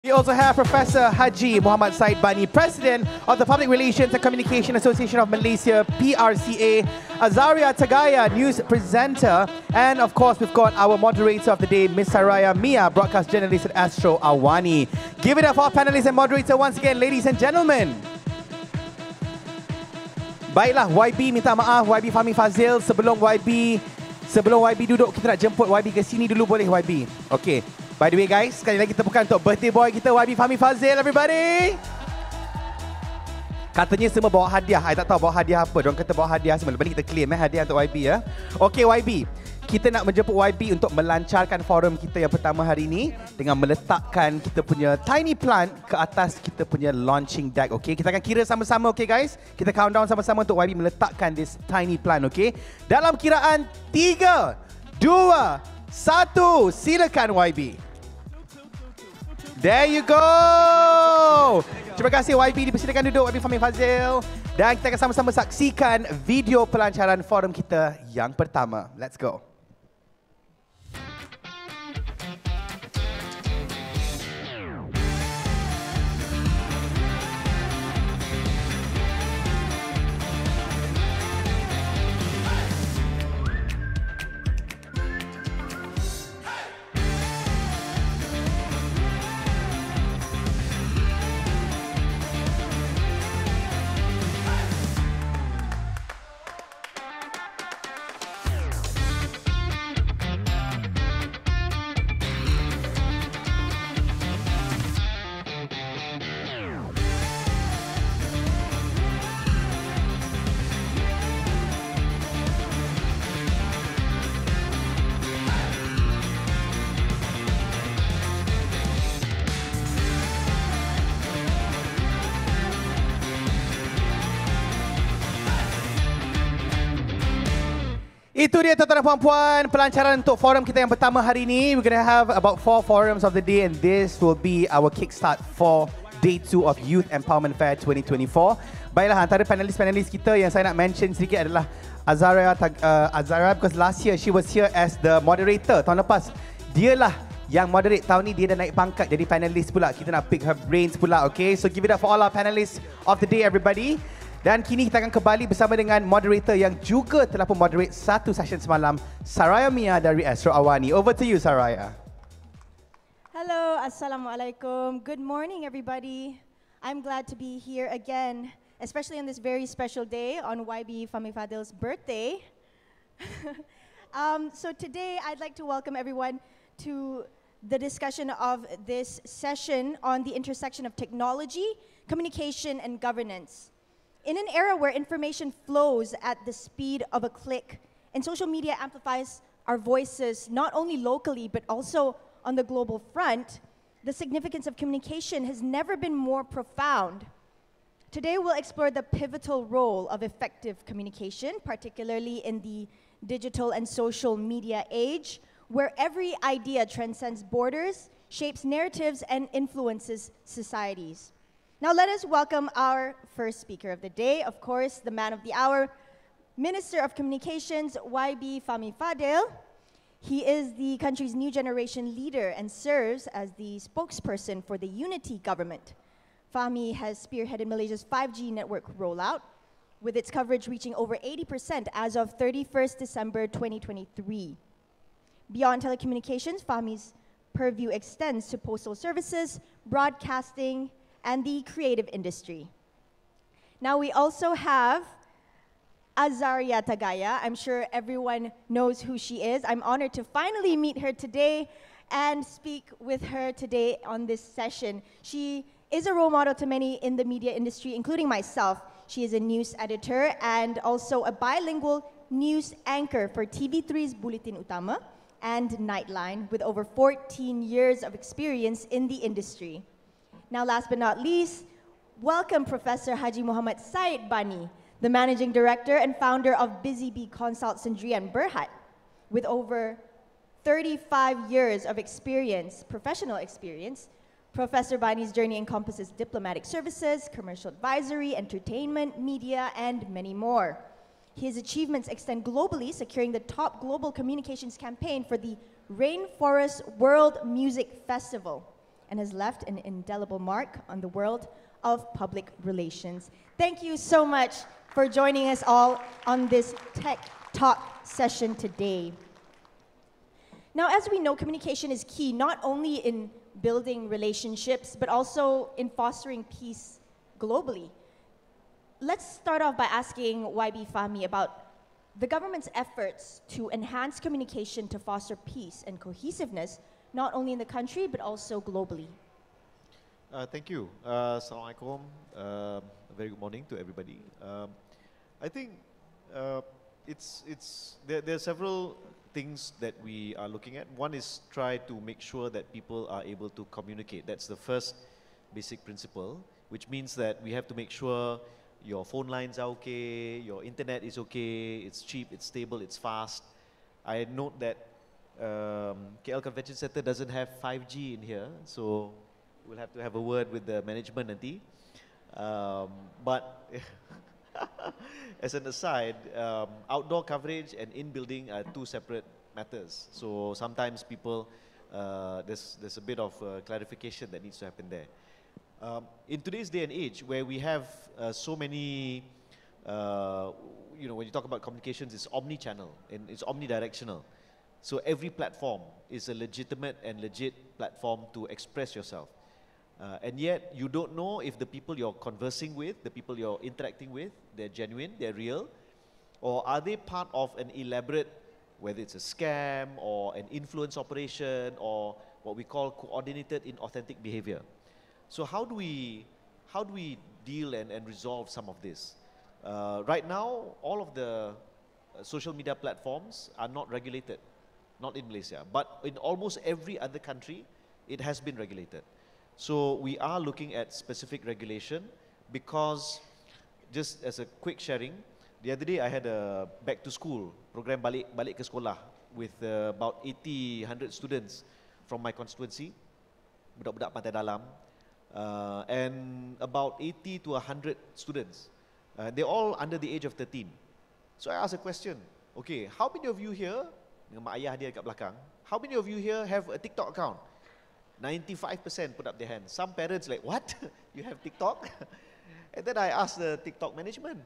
We also have Professor Haji Muhammad Said Bani, President of the Public Relations and Communication Association of Malaysia, PRCA, Azaria Tagaya, news presenter, and of course we've got our moderator of the day, Miss Saraya Mia, broadcast journalist at Astro AWANI. Give it up for our panelists and moderator once again, ladies and gentlemen. Baiklah, YB minta maaf, YB Fahmi Fazil, sebelum YB duduk, kita nak jemput YB ke sini dulu, boleh YB? Okay. By the way guys, sekali lagi tepukan untuk birthday boy kita, YB Fahmi Fazil, everybody. Katanya semua bawa hadiah, I tak tahu bawa hadiah apa. Diorang kata bawa hadiah semua, lepas ni kita claim hadiah untuk YB ya. Okay YB, kita nak menjemput YB untuk melancarkan forum kita yang pertama hari ini dengan meletakkan kita punya tiny plant ke atas kita punya launching deck. Okay, kita akan kira sama-sama, okay guys. Kita countdown sama-sama untuk YB meletakkan this tiny plant, okay. Dalam kiraan 3, 2, 1, silakan YB. There you go. Terima kasih YB, dipersilakan duduk YB Fahmi Fazil. Dan kita akan sama-sama saksikan video pelancaran forum kita yang pertama. Let's go. Itu dia tuan-tuan dan puan-puan, pelancaran untuk forum kita yang pertama hari ini. We're going to have about 4 forums of the day and this will be our kickstart for Day 2 of Youth Empowerment Fair 2024. Baiklah, antara panelis-panelis kita yang saya nak mention sedikit adalah Azaria, because last year she was here as the moderator. Tahun lepas, dialah yang moderate. Tahun ni dia dah naik pangkat jadi panelis pula. Kita nak pick her brains pula, okay? So give it up for all our panelists of the day, everybody. Dan kini kita akan kembali bersama dengan moderator yang juga telah pun moderate satu session semalam, Saraya Mia dari Astro AWANI. Over to you, Saraya. Hello, Assalamualaikum. Good morning, everybody. I'm glad to be here again, especially on this very special day on YB Fahmi Fadil's birthday. So today, I'd like to welcome everyone to the discussion of this session on the intersection of technology, communication, and governance. In an era where information flows at the speed of a click and social media amplifies our voices not only locally but also on the global front, the significance of communication has never been more profound. Today we'll explore the pivotal role of effective communication, particularly in the digital and social media age, where every idea transcends borders, shapes narratives, and influences societies. Now let us welcome our first speaker of the day, of course, the man of the hour, Minister of Communications, YB Fahmi Fadil. He is the country's new generation leader and serves as the spokesperson for the unity government. Fahmi has spearheaded Malaysia's 5G network rollout, with its coverage reaching over 80% as of 31st December 2023. Beyond telecommunications, Fahmi's purview extends to postal services, broadcasting, and the creative industry. Now we also have Azaria Tagaya. I'm sure everyone knows who she is. I'm honored to finally meet her today and speak with her today on this session. She is a role model to many in the media industry, including myself. She is a news editor and also a bilingual news anchor for TV3's Bulletin Utama and Nightline, with over 14 years of experience in the industry. Now, last but not least, welcome Professor Haji Muhammad Said Bani, the Managing Director and founder of Busy Bee Consult Sendirian Berhad. With over 35 years of experience, professional experience, Professor Bani's journey encompasses diplomatic services, commercial advisory, entertainment, media, and many more. His achievements extend globally, securing the top global communications campaign for the Rainforest World Music Festival, and has left an indelible mark on the world of public relations. Thank you so much for joining us all on this Tech Talk session today. Now, as we know, communication is key not only in building relationships, but also in fostering peace globally. Let's start off by asking YB Fahmi about the government's efforts to enhance communication to foster peace and cohesiveness, not only in the country, but also globally. Thank you. Assalamualaikum. A very good morning to everybody. I think there are several things that we are looking at. One is try to make sure that people are able to communicate. That's the first basic principle, which means that we have to make sure your phone lines are okay, your internet is okay, it's cheap, it's stable, it's fast. I note that KL Convention Center doesn't have 5G in here, so we'll have to have a word with the management nanti. But as an aside, outdoor coverage and in-building are two separate matters. So sometimes people, there's a bit of clarification that needs to happen there. In today's day and age, where we have so many, when you talk about communications, it's omni-channel and it's omnidirectional. So every platform is a legitimate and legit platform to express yourself. And yet, you don't know if the people you're conversing with, the people you're interacting with, they're genuine, they're real, or are they part of an elaborate, whether it's a scam or an influence operation or what we call coordinated inauthentic behavior. So how do we deal and resolve some of this? Right now, all of the social media platforms are not regulated, not in Malaysia, but in almost every other country, it has been regulated. So we are looking at specific regulation because, just as a quick sharing, the other day I had a back to school program balik ke sekolah with about 100 students from my constituency, budak-budak Pantai Dalam, and about 80 to 100 students. They're all under the age of 13. So I asked a question, okay, how many of you here, dengan mak ayah dia kat belakang, how many of you here have a TikTok account? 95% put up their hands. Some parents like, what? You have TikTok? And then I asked the TikTok management,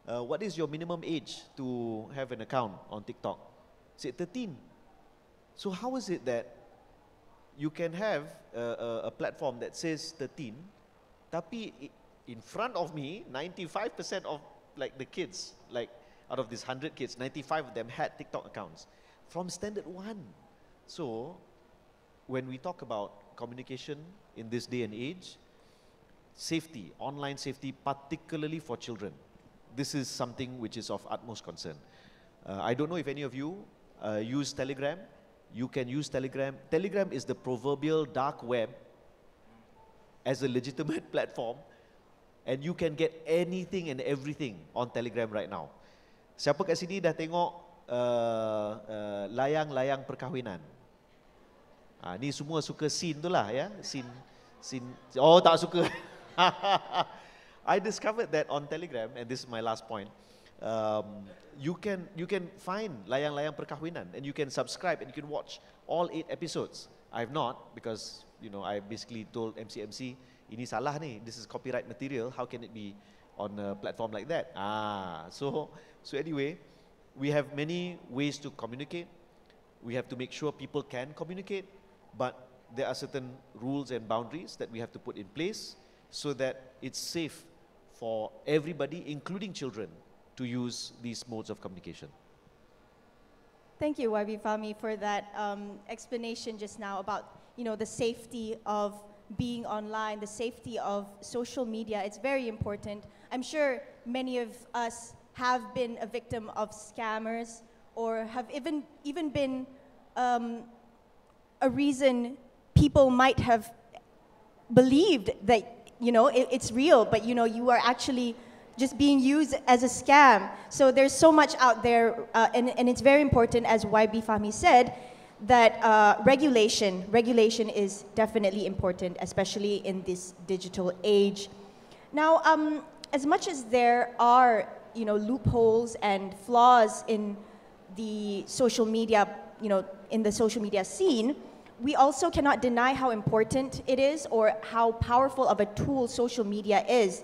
what is your minimum age to have an account on TikTok? They said 13. So how is it that you can have a platform that says 13, tapi in front of me, 95% of like the kids, like out of these 100 kids, 95 of them had TikTok accounts from standard 1. So when we talk about communication in this day and age, safety, online safety, particularly for children, this is something which is of utmost concern. I don't know if any of you use Telegram. You can use Telegram. Telegram is the proverbial dark web as a legitimate platform, and you can get anything and everything on Telegram right now. Siapa kat sini dah tengok layang-layang perkahwinan? Ni semua suka scene tu lah ya, scene. Oh tak suka. I discovered that on Telegram, and this is my last point. You can find layang-layang perkahwinan, and you can subscribe and you can watch all 8 episodes. I have not, because I basically told MC, ini salah ni, this is copyright material. How can it be on a platform like that? So anyway, we have many ways to communicate. We have to make sure people can communicate, but there are certain rules and boundaries that we have to put in place so that it's safe for everybody, including children, to use these modes of communication. Thank you, YB Fahmi, for that explanation just now about the safety of being online, the safety of social media. It's very important. I'm sure many of us have been a victim of scammers, or have even been a reason people might have believed that it's real, but you are actually just being used as a scam. So there's so much out there, and it's very important, as YB Fahmi said, that regulation is definitely important, especially in this digital age. Now, as much as there are loopholes and flaws in the social media, in the social media scene, we also cannot deny how important it is or how powerful of a tool social media is.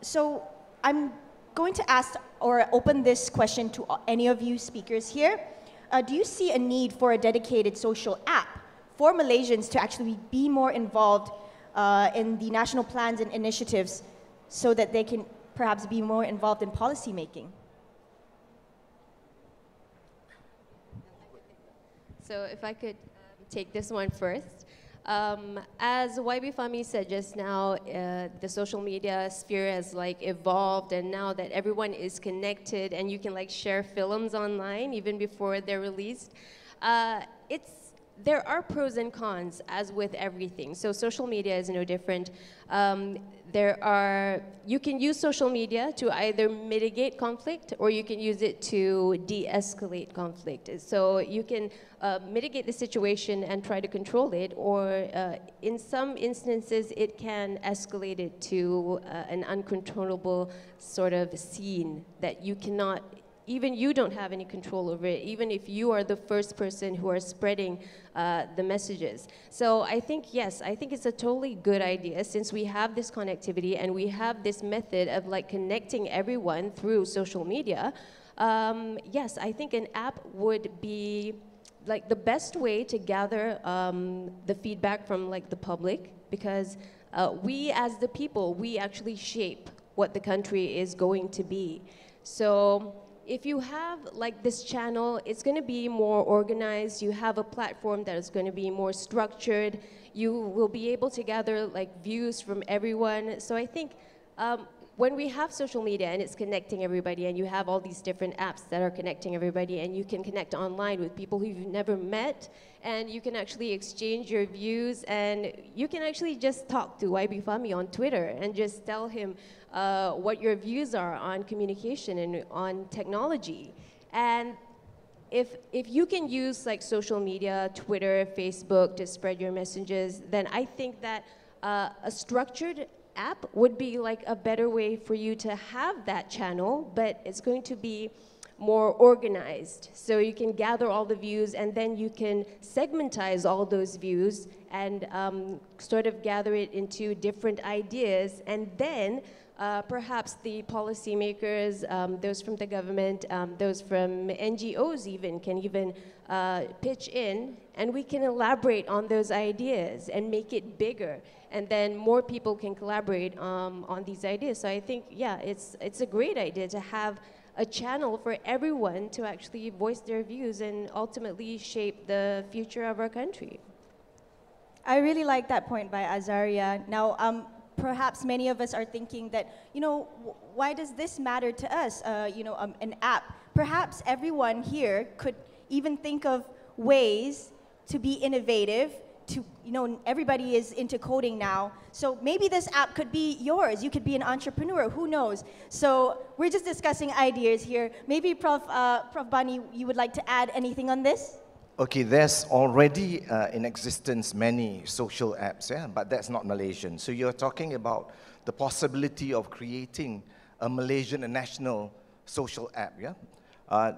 So I'm going to ask or open this question to any of you speakers here. Do you see a need for a dedicated social app for Malaysians to actually be more involved in the national plans and initiatives so that they can perhaps be more involved in policy making? So if I could take this one first. As YB Fahmi said just now, the social media sphere has like evolved, and now that everyone is connected and you can like share films online even before they're released, there are pros and cons as with everything. So social media is no different. You can use social media to either mitigate conflict or you can use it to de-escalate conflict. So you can mitigate the situation and try to control it, or in some instances it can escalate it to an uncontrollable sort of scene that you cannot, even you don't have any control over it, even if you are the first person who are spreading the messages. So I think, yes, I think it's a totally good idea, since we have this connectivity and we have this method of like connecting everyone through social media. Yes, I think an app would be like the best way to gather the feedback from like the public, because we as the people, we actually shape what the country is going to be. So if you have like this channel, it's going to be more organized. You have a platform that is going to be more structured. You will be able to gather like views from everyone. So I think when we have social media and it's connecting everybody, and you have all these different apps that are connecting everybody, and you can connect online with people who you've never met, and you can actually exchange your views, and you can actually just talk to YB Fahmi on Twitter and just tell him what your views are on communication and on technology. And if you can use like social media, Twitter, Facebook to spread your messages, then I think that a structured app would be like a better way for you to have that channel, but it's going to be more organized. So you can gather all the views, and then you can segmentize all those views and sort of gather it into different ideas, and then perhaps the policymakers, those from the government, those from NGOs even, can even pitch in, and we can elaborate on those ideas and make it bigger, and then more people can collaborate on these ideas. So I think, yeah, it's a great idea to have a channel for everyone to actually voice their views and ultimately shape the future of our country. I really like that point by Azaria. Now, perhaps many of us are thinking that, you know, why does this matter to us? An app. Perhaps everyone here could even think of ways to be innovative. Everybody is into coding now. So maybe this app could be yours. You could be an entrepreneur. Who knows? So we're just discussing ideas here. Maybe Prof. Bani, you would like to add anything on this? Okay, there's already in existence many social apps, yeah, but that's not Malaysian. So you're talking about the possibility of creating a Malaysian, a national social app, yeah?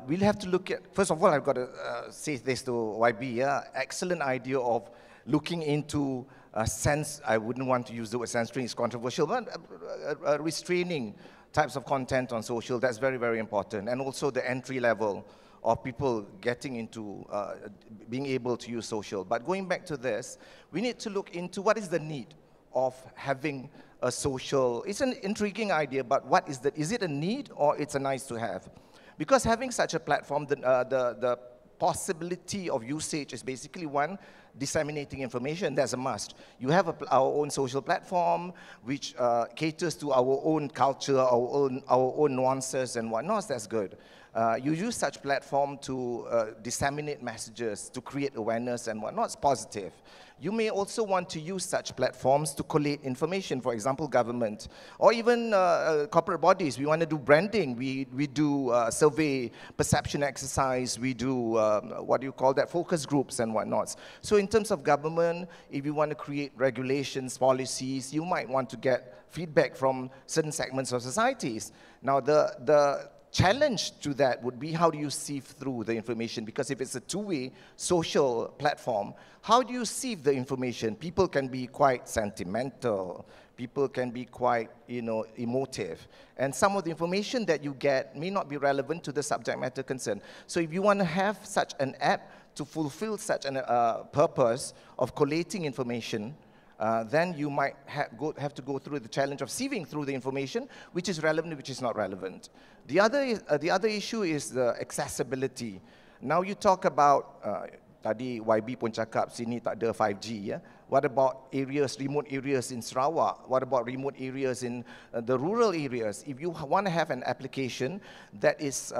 We'll have to look at, first of all, I've got to say this to YB, yeah? Excellent idea of looking into I wouldn't want to use the word censoring, it's controversial, but restraining types of content on social, that's very, very important. And also the entry level of people getting into being able to use social. But going back to this, we need to look into what is the need of having a social, it's an intriguing idea, but what is that? Is it a need or it's a nice to have? Because having such a platform, the possibility of usage is basically one, disseminating information, that's a must. You have our own social platform which caters to our own culture, our own nuances and whatnot, that's good. You use such platform to disseminate messages, to create awareness and whatnot, it's positive. You may also want to use such platforms to collate information, for example, government, or even corporate bodies. We want to do branding, we do survey, perception exercise, we do, focus groups and whatnots. So in terms of government, if you want to create regulations, policies, you might want to get feedback from certain segments of societies. Now the challenge to that would be, how do you sieve through the information? Because if it's a two-way social platform, how do you sieve the information? People can be quite sentimental. People can be quite, emotive. And some of the information that you get may not be relevant to the subject matter concerned. So if you want to have such an app to fulfill such a purpose of collating information, then you might have to go through the challenge of sieving through the information, which is relevant, which is not relevant. The other issue is the accessibility. Now you talk about, tadi YB pun cakap sini tak ada 5G, ya. What about areas, remote areas in Sarawak? What about remote areas in the rural areas? If you want to have an application that is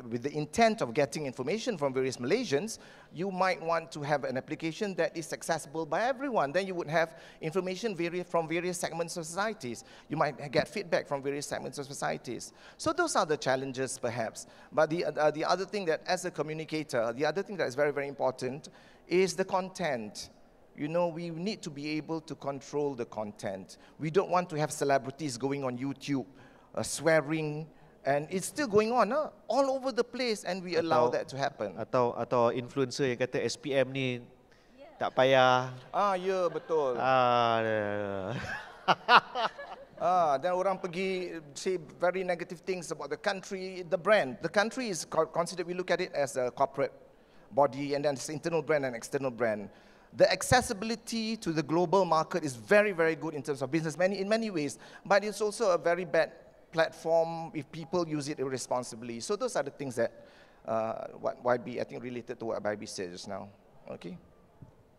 with the intent of getting information from various Malaysians, you might want to have an application that is accessible by everyone. Then you would have information from various segments of societies. You might get feedback from various segments of societies. So those are the challenges, perhaps. But the other thing that, as a communicator, the other thing that is very, very important is the content. We need to be able to control the content. We don't want to have celebrities going on YouTube, swearing, and it's still going on all over the place, and we allow that to happen. Atau influencer yang kata SPM ni tak payah. Ya, betul. Dan orang pergi say very negative things about the country, the brand. The country is considered, we look at it as a corporate body, and then it's internal brand and external brand. The accessibility to the global market is very, very good in terms of business, in many ways, but it's also a very bad platform if people use it irresponsibly. So those are the things that what YB, I think, related to what YB said just now. Okay.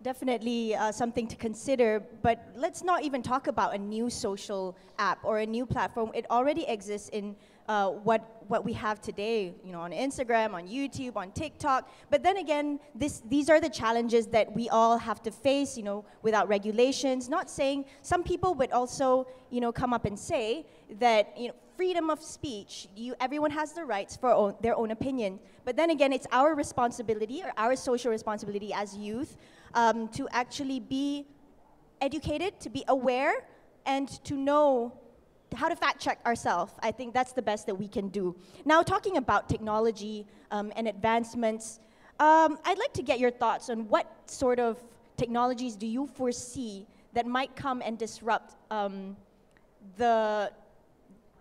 Definitely something to consider, but let's not even talk about a new social app or a new platform. It already exists in what we have today, on Instagram, on YouTube, on TikTok. But then again, these are the challenges that we all have to face, without regulations. Not saying, some people would also, come up and say that, freedom of speech, everyone has the rights for their own opinion. But then again, it's our responsibility, or our social responsibility as youth, to actually be educated, to be aware, and to know how to fact check ourselves. I think that's the best that we can do. Now, talking about technology and advancements, I'd like to get your thoughts on what sort of technologies do you foresee that might come and disrupt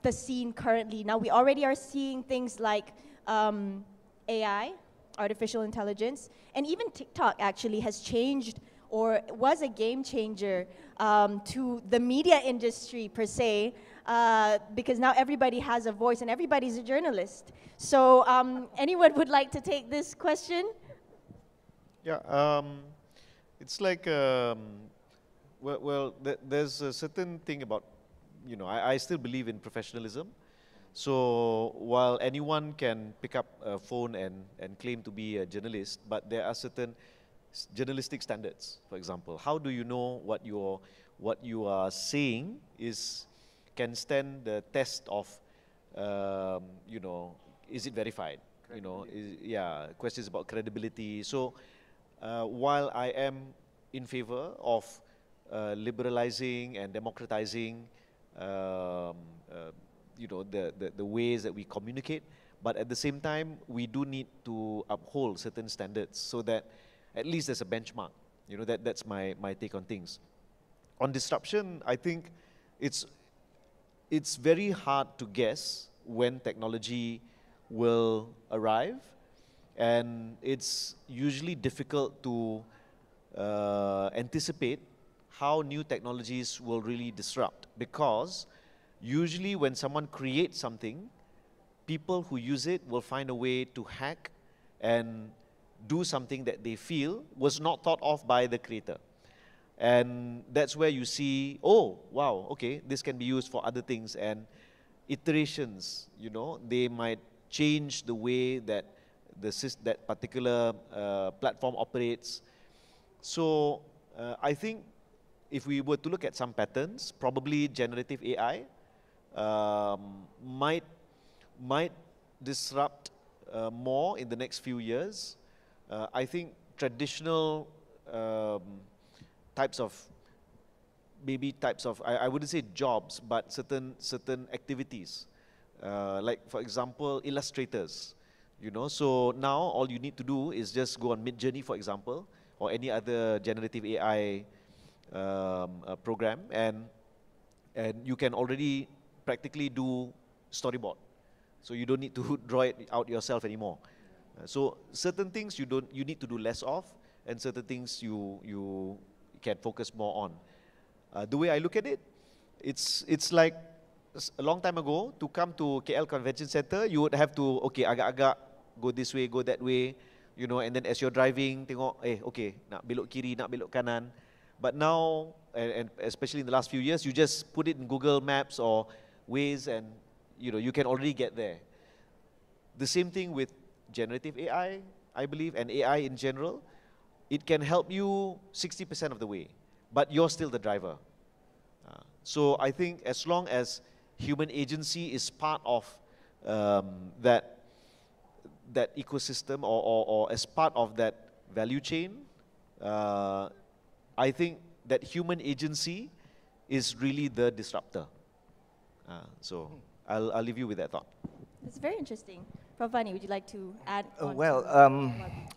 the scene currently. Now, we already are seeing things like AI, artificial intelligence, and even TikTok actually has changed, or was a game changer to the media industry per se, because now everybody has a voice and everybody's a journalist. So anyone would like to take this question? Yeah, it's like, there's a certain thing about, I still believe in professionalism. So while anyone can pick up a phone and claim to be a journalist, but there are certain journalistic standards. For example, how do you know what you are saying can stand the test of, is it verified? Questions about credibility. So while I am in favor of liberalizing and democratizing the ways that we communicate, but at the same time, we do need to uphold certain standards so that at least there's a benchmark. That's my take on things. On disruption, I think it's very hard to guess when technology will arrive, and it's usually difficult to anticipate how new technologies will really disrupt, because usually when someone creates something, people who use it will find a way to hack and do something that they feel was not thought of by the creator. And that's where you see, oh, wow, okay, this can be used for other things, and iterations, they might change the way that that particular platform operates. So I think if we were to look at some patterns, probably generative AI might disrupt more in the next few years. I think traditional types of, I wouldn't say jobs, but certain activities like for example, illustrators. So now all you need to do is just go on Midjourney, for example, or any other generative AI program, and you can already practically do storyboard. So you don't need to draw it out yourself anymore. So certain things you need to do less of, and certain things you can focus more on. The way I look at it, it's like a long time ago, to come to KL Convention Center, you would have to, okay, agak-agak, go this way, go that way, and then as you're driving, tengok, okay, nak belok kiri, nak belok kanan. But now, and especially in the last few years, you just put it in Google Maps or Waze, and you can already get there. The same thing with generative AI, I believe, and AI in general. It can help you 60% of the way, but you're still the driver. So I think as long as human agency is part of that ecosystem, or as part of that value chain, I think that human agency is really the disruptor. So I'll leave you with that thought. It's very interesting. Prof. Vani, would you like to add on? Well,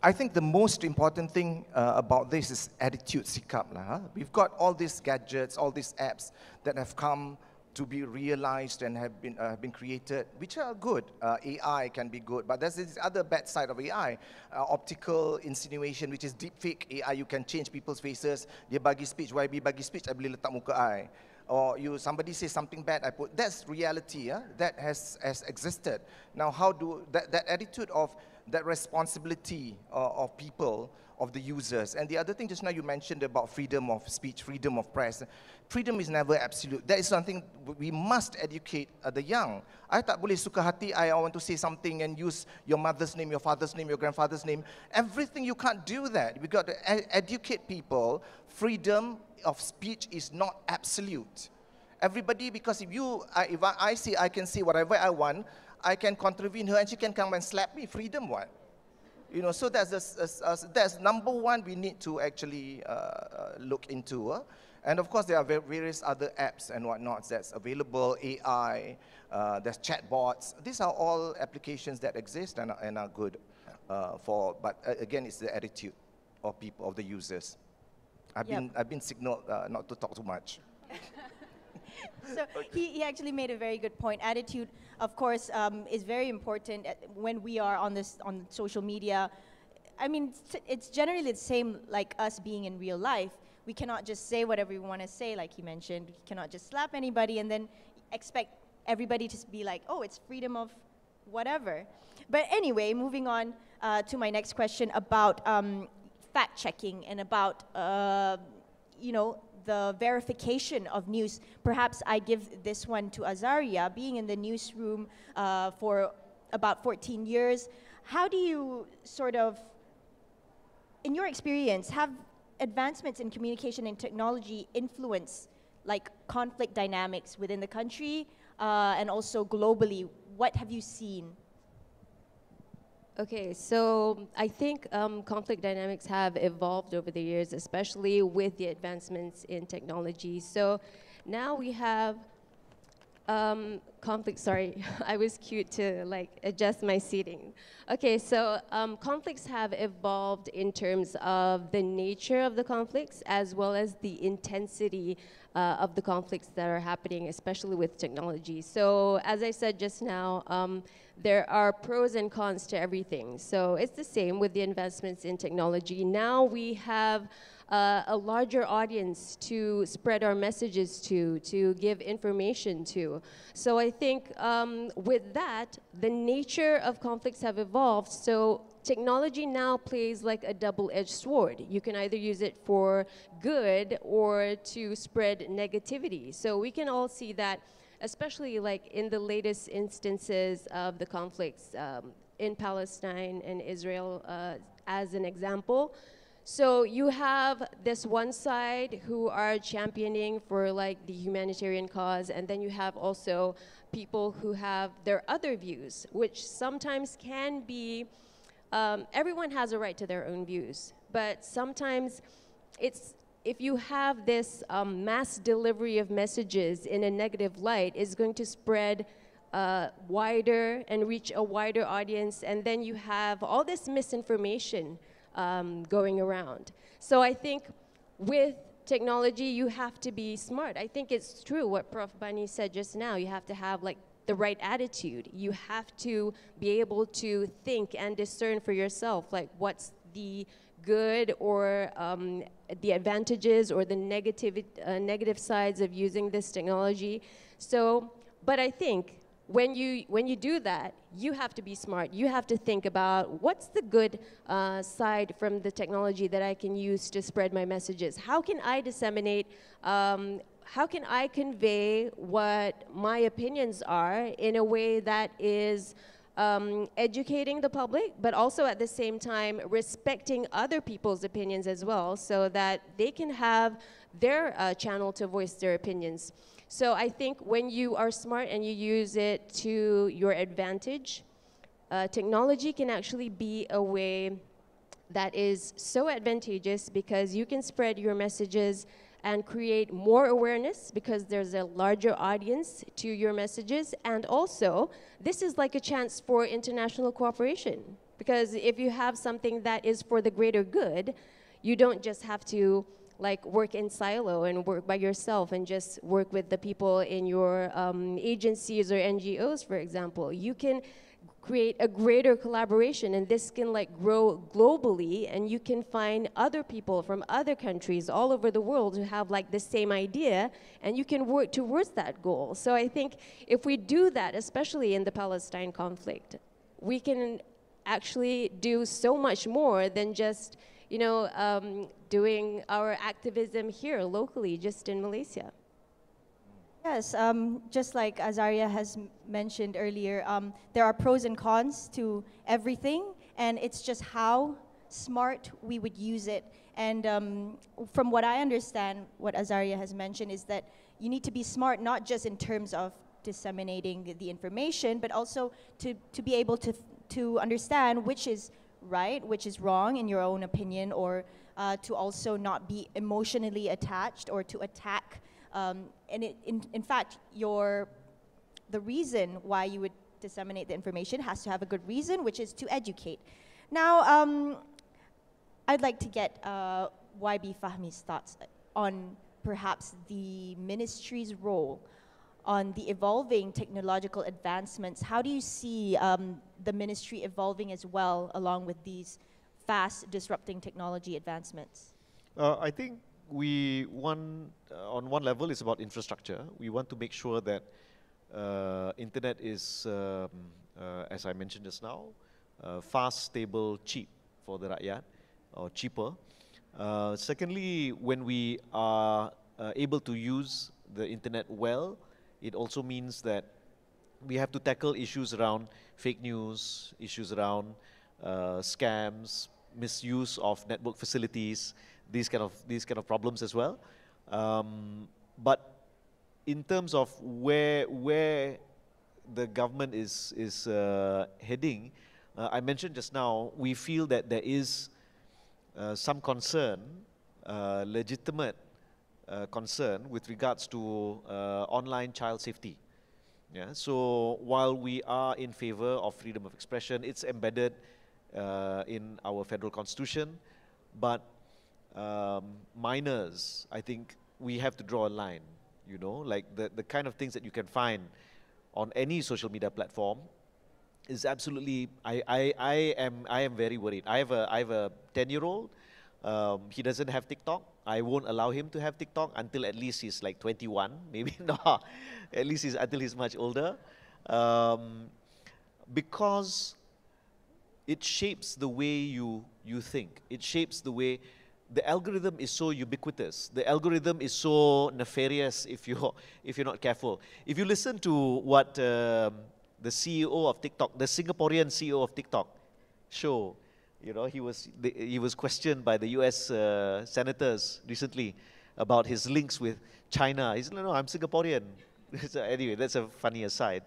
I think the most important thing about this is attitude sikap lah. We've got all these gadgets, all these apps that have come to be realized and have been created, which are good. AI can be good, but there's this other bad side of AI, optical insinuation, which is deepfake AI. You can change people's faces. Dia bagi speech, YB bagi speech, I boleh letak muka I. Or somebody says something bad, I put, that's reality, that has existed. Now how do, that attitude of that responsibility of people, of the users. And the other thing just now you mentioned about freedom of speech, freedom of press. Freedom is never absolute. That is something we must educate the young. I tak boleh suka hati, I want to say something and use your mother's name, your father's name, your grandfather's name. Everything, you can't do that. We've got to educate people. Freedom of speech is not absolute. Everybody, because if I say I can say whatever I want, I can contravene her and she can come and slap me. Freedom what? So that's number one we need to actually look into. And of course, there are various other apps and whatnot that's available, AI, there's chatbots. These are all applications that exist and are good but again, it's the attitude of people, of the users. I've been signaled not to talk too much. So he actually made a very good point. Attitude, of course, is very important when we are on social media. I mean, it's generally the same like us being in real life. We cannot just say whatever we want to say, like he mentioned. We cannot just slap anybody and then expect everybody to be like, oh, it's freedom of whatever. But anyway, moving on to my next question about fact-checking and about, the verification of news. Perhaps I give this one to Azaria. Being in the newsroom for about 14 years, how do you sort of, in your experience, have advancements in communication and technology influence like conflict dynamics within the country and also globally? What have you seen? Okay, so I think conflict dynamics have evolved over the years, especially with the advancements in technology. So now we have conflict, sorry, I was cute to adjust my seating. Okay, so conflicts have evolved in terms of the nature of the conflicts as well as the intensity of the conflicts that are happening, especially with technology. So as I said just now, there are pros and cons to everything. So it's the same with the investments in technology. Now we have a larger audience to spread our messages to give information to. So I think with that, the nature of conflicts have evolved. So technology now plays like a double-edged sword. You can either use it for good or to spread negativity. So we can all see that, especially in the latest instances of the conflicts in Palestine and Israel as an example. So you have this one side who are championing for the humanitarian cause, and then you have also people who have their other views, which sometimes can be, everyone has a right to their own views, but sometimes if you have this mass delivery of messages in a negative light, it's going to spread wider and reach a wider audience, and then you have all this misinformation going around. So I think with technology, you have to be smart. I think it's true what Prof. Bani said just now. You have to have like the right attitude. You have to be able to think and discern for yourself, like what's the good or the advantages or the negative sides of using this technology. So, but I think when you do that, you have to be smart. You have to think about what's the good side from the technology that I can use to spread my messages. How can I disseminate, how can I convey what my opinions are in a way that is educating the public, but also at the same time respecting other people's opinions as well, so that they can have their channel to voice their opinions. So I think when you are smart and you use it to your advantage, technology can actually be a way that is so advantageous because you can spread your messages and create more awareness because there's a larger audience to your messages. And also, this is like a chance for international cooperation, because if you have something that is for the greater good, you don't just have to like work in silo and work by yourself and just work with the people in your agencies or NGOs, for example. You can create a greater collaboration, and this can like grow globally, and you can find other people from other countries all over the world who have like the same idea, and you can work towards that goal. So I think if we do that, especially in the Palestine conflict, we can actually do so much more than just, you know, doing our activism here locally, just in Malaysia. Yes, just like Azaria has mentioned earlier, there are pros and cons to everything, and it's just how smart we would use it. And from what I understand, what Azaria has mentioned is that you need to be smart not just in terms of disseminating the information, but also to be able to understand which is right, which is wrong in your own opinion, or to also not be emotionally attached or to attack. And in fact, the reason why you would disseminate the information has to have a good reason, which is to educate. Now, I'd like to get YB Fahmi's thoughts on perhaps the ministry's role on the evolving technological advancements. How do you see the ministry evolving as well along with these fast disrupting technology advancements? I think we want, on one level, it's about infrastructure. We want to make sure that internet is, as I mentioned just now, fast, stable, cheap for the rakyat, or cheaper. Secondly, when we are able to use the internet well, it also means that we have to tackle issues around fake news, issues around scams, misuse of network facilities, these kind of problems as well. But in terms of where the government is heading, I mentioned just now, we feel that there is some concern, legitimate concern with regards to online child safety. Yeah, so while we are in favor of freedom of expression, it's embedded in our federal constitution, but minors, I think we have to draw a line, you know, like the kind of things that you can find on any social media platform is absolutely, I am very worried. I have a 10-year-old, he doesn't have TikTok. I won't allow him to have TikTok until at least he's like 21, maybe not, at least until he's much older, because it shapes the way you think. It shapes the way. The algorithm is so ubiquitous. The algorithm is so nefarious if you're not careful. If you listen to what the CEO of TikTok, the Singaporean CEO of TikTok, show, you know, he was questioned by the U.S. senators recently about his links with China. He said, no, I'm Singaporean. So anyway, that's a funny aside.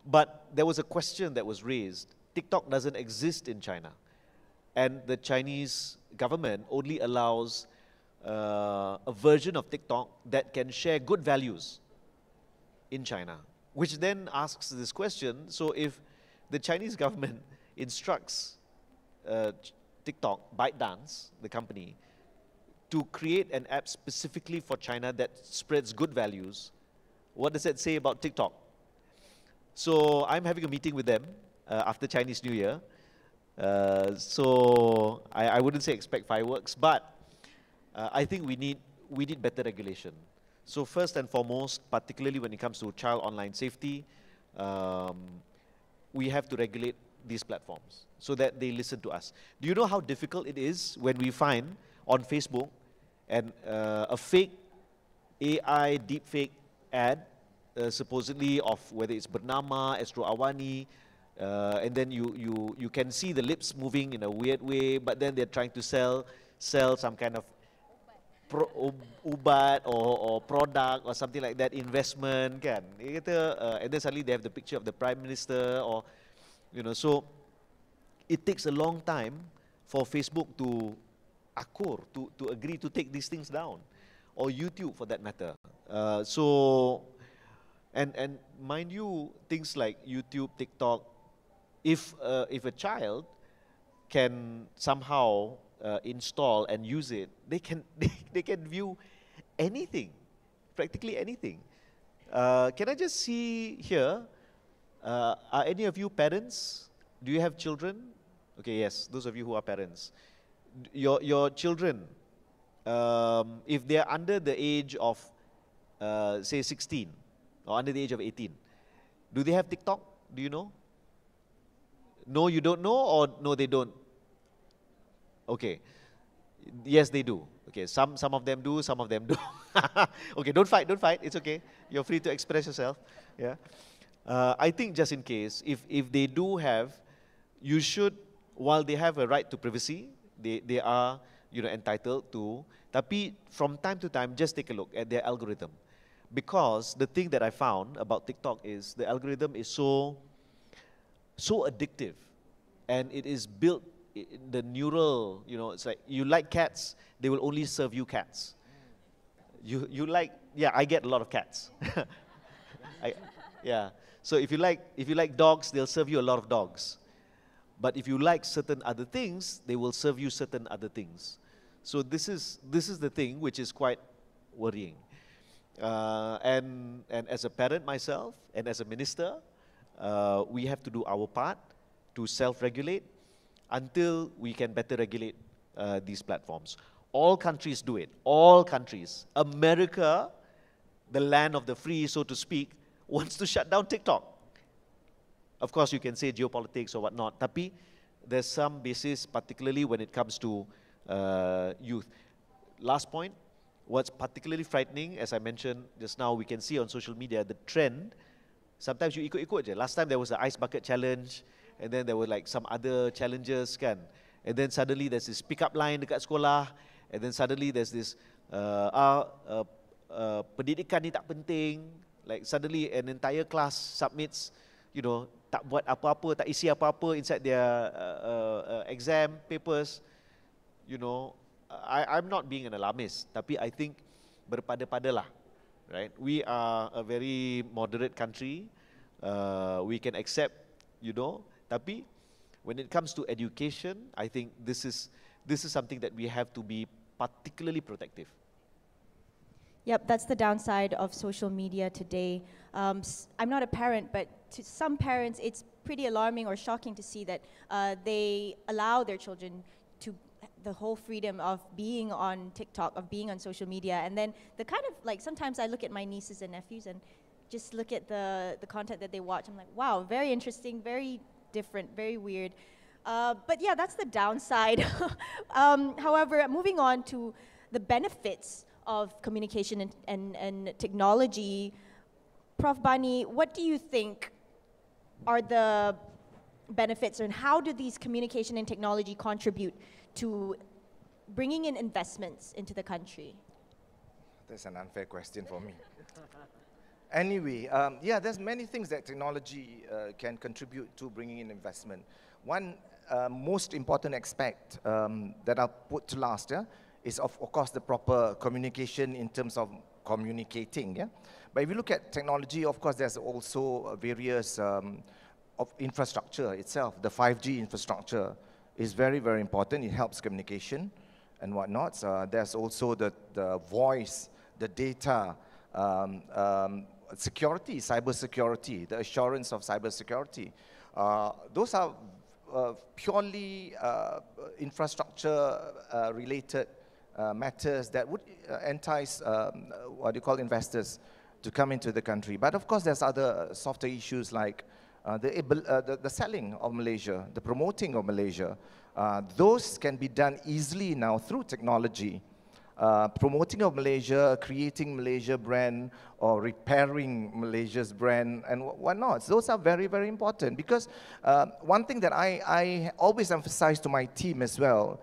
But there was a question that was raised. TikTok doesn't exist in China, and the Chinese government only allows a version of TikTok that can share good values in China. which then asks this question, so if the Chinese government instructs TikTok, ByteDance, the company, to create an app specifically for China that spreads good values, what does that say about TikTok? So I'm having a meeting with them after Chinese New Year. So I wouldn't say expect fireworks, but I think we need better regulation. So first and foremost, particularly when it comes to child online safety, we have to regulate these platforms so that they listen to us. Do you know how difficult it is when we find on Facebook and a fake AI deepfake ad, supposedly of whether it's bernama, Astro AWANI, and then you can see the lips moving in a weird way, but then they're trying to sell some kind of ubat or product or something like that, investment, kan? And then suddenly they have the picture of the Prime Minister, or, you know, so it takes a long time for Facebook to agree to take these things down, or YouTube for that matter. And mind you, things like YouTube, TikTok, if a child can somehow install and use it, they can view anything, practically anything. Can I just see here, are any of you parents? Do you have children? Okay, yes, those of you who are parents. Your children, if they are under the age of, say, 16, or under the age of 18, do they have TikTok? Do you know? No, you don't know, or no, they don't? Okay. Yes, they do. Okay, some of them do, some of them do. Okay, don't fight, it's okay. You're free to express yourself. Yeah. I think just in case, if they do have, you should, while they have a right to privacy, they are, you know, entitled to, tapi from time to time, just take a look at their algorithm. Because the thing that I found about TikTok is the algorithm is so addictive, and it is built, the neural, you know, it's like, you like cats, they will only serve you cats. You like, yeah, I get a lot of cats. Yeah, so if you like dogs, they'll serve you a lot of dogs. But if you like certain other things, they will serve you certain other things. So this is the thing which is quite worrying. And as a parent myself, and as a minister, we have to do our part to self-regulate until we can better regulate these platforms. All countries do it, all countries. America, the land of the free, so to speak, wants to shut down TikTok. Of course, you can say geopolitics or whatnot, tapi there's some basis, particularly when it comes to youth. Last point, what's particularly frightening, as I mentioned just now, we can see on social media the trend. Sometimes you ikut-ikut je. Last time there was the ice bucket challenge, and then there were like some other challenges, kan. And then suddenly there's this pick-up line dekat sekolah, and then suddenly there's this pendidikan ni tak penting. Like suddenly an entire class submits, you know, tak buat apa-apa, tak isi apa-apa inside their exam papers. You know, I'm not being an alarmist, tapi I think berpada-padalah, right? We are a very moderate country. We can accept, you know, tapi when it comes to education, I think this is something that we have to be particularly protective. Yep, that's the downside of social media today. I'm not a parent, but to some parents, it's pretty alarming or shocking to see that they allow their children to the whole freedom of being on TikTok, of being on social media. And then the kind of, like, sometimes I look at my nieces and nephews and just look at the content that they watch. I'm like, wow, very interesting, very different, very weird. But yeah, that's the downside. However, moving on to the benefits of communication and technology, Prof. Bani, what do you think are the benefits, and how do these communication and technology contribute to bringing in investments into the country? That's an unfair question for me. Anyway, yeah, there's many things that technology can contribute to bringing in investment. One most important aspect that I'll put to last, is of course the proper communication in terms of communicating. Yeah, but if you look at technology, of course, there's also various of infrastructure itself. The 5G infrastructure is very, very important. It helps communication and whatnot. There's also the voice, the data, security, cyber security, the assurance of cyber security. Those are purely infrastructure related matters that would entice what do you call investors to come into the country. But of course, there's other softer issues like the selling of Malaysia, the promoting of Malaysia. Those can be done easily now through technology. Promoting of Malaysia, creating Malaysia brand, or repairing Malaysia's brand, and whatnot. Those are very, very important because one thing that I always emphasize to my team as well,